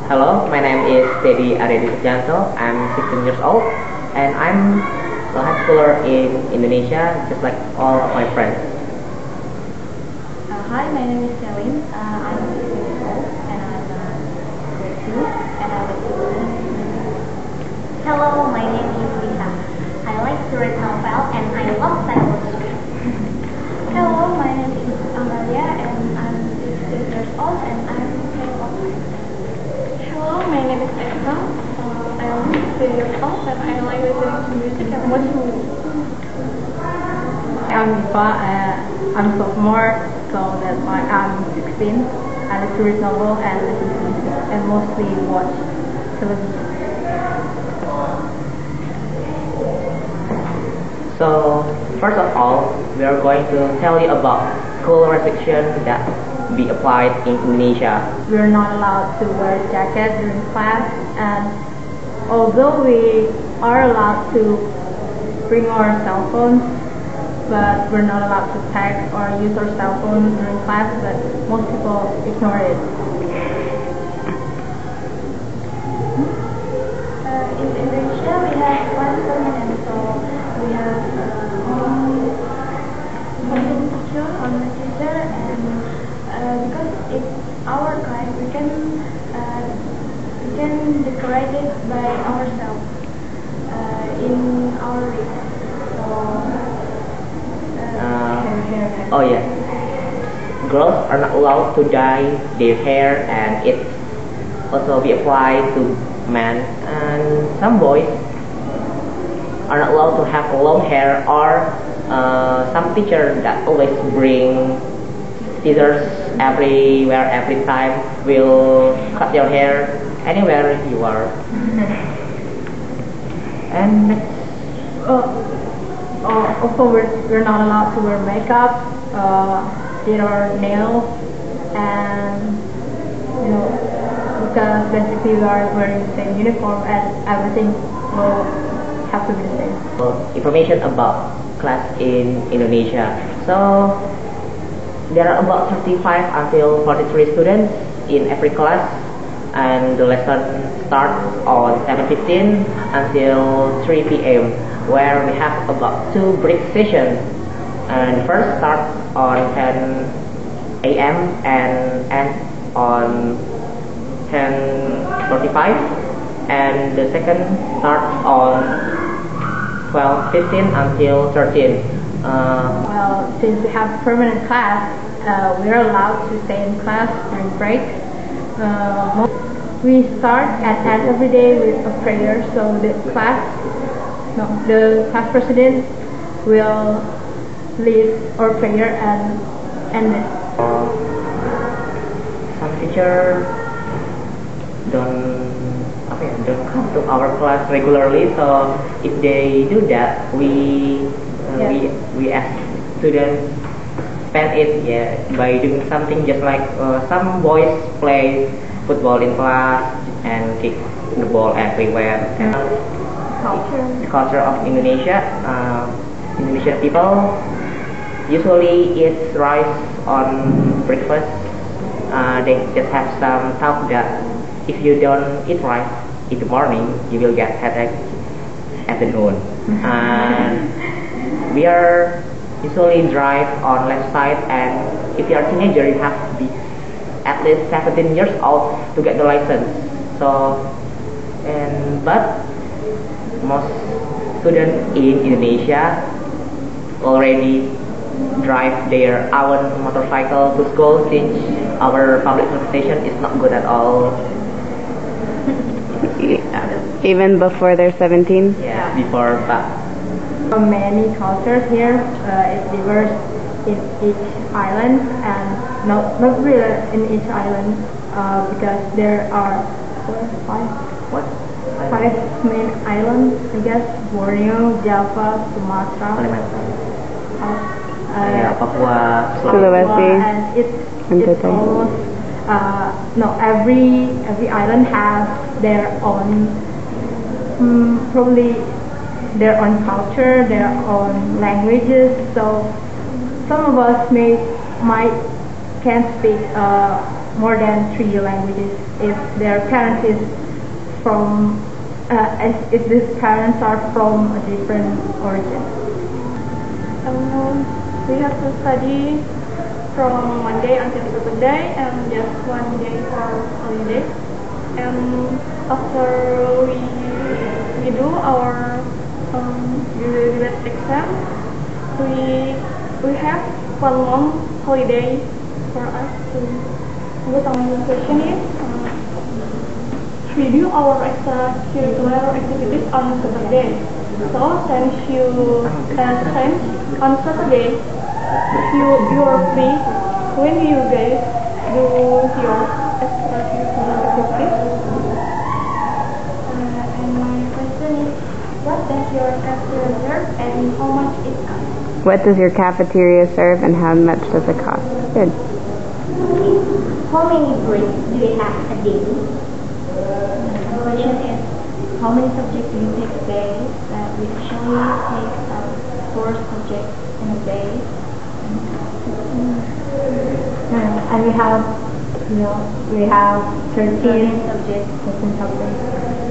Hello, my name is Teddy Aredi Sujanto. I'm 16 years old and I'm a high schooler in Indonesia, just like all of my friends. Hi, my name is Celine. I'm 16 years old and I'm grade 2 and I was student. Hello, my name is Lisa. I like to read novel and I love science. Hello, my name is Amalia and I'm 16 years old and I'm very old. Hello, my name is Eva. I'm 16 years old and I like listening to music and watching movies. I'm Eva. I'm sophomore, so that's why I'm 16. I like to read novel and listen to music and mostly watch television. So, first of all, we are going to tell you about school restrictions that be applied in Indonesia. We're not allowed to wear jackets during class, and although we are allowed to bring our cell phones, but we're not allowed to text or use our cell phones during class, but most people ignore it. In Indonesia, we have one permanent, so we have one teacher on the teacher, and because it's our class, we can decorate it by ourselves in our room. Oh yeah, girls are not allowed to dye their hair, and it also be applied to men. And some boys are not allowed to have long hair, or some teachers that always bring scissors everywhere, every time will cut your hair anywhere you are. And also, we're not allowed to wear makeup, did our nails, and because basically we are wearing the same uniform and everything will have to be the same. Information about class in Indonesia. So there are about 35 until 43 students in every class, and the lesson starts on 7:15 until 3 p.m. where we have about 2 break sessions. And first starts on 10 a.m. and ends on 10:45, and the second starts on 12:15 until 13. Well, since we have permanent class, we're allowed to stay in class during break. We start and end every day with a prayer, so the class president will lead our prayer and end it. Some teachers don't come to our class regularly, so if they do that, we as students spend it by doing something, just like some boys play football in class and kick the ball everywhere. And the culture of Indonesia, Indonesian people usually eat rice on breakfast. They just have some talk that if you don't eat rice in the morning, you will get headache at the noon. And we are usually drive on left side, and if you are a teenager, you have to be at least 17 years old to get the license. But most students in Indonesia already drive their own motorcycle to school, since our public transportation is not good at all. Even before they're 17? Yeah, before, but many cultures here. It differs in each island, and not really in each island, because there are five main islands, I guess: Borneo, Java, Sumatra, Papua, Sulawesi, and it's almost every island has their own probably their own culture, their own languages. So some of us can't speak more than 3 languages if their parents is from if these parents are from a different origin. We have to study from Monday until Saturday and just 1 day for holiday. And after we do our graduate exam, we have 1 month holiday for us to do some question is we do our extracurricular activities on Saturday. So since on Saturday you are free, when do you guys do your extracurricular activities? And my question is, what does your cafeteria serve and how much it costs? What does your cafeteria serve and how much does it cost? Good. How many breaks do you have a day? The question is, how many subjects do you take a day? We actually take 4 subjects in a day. And we have 13 subjects. 13 subjects.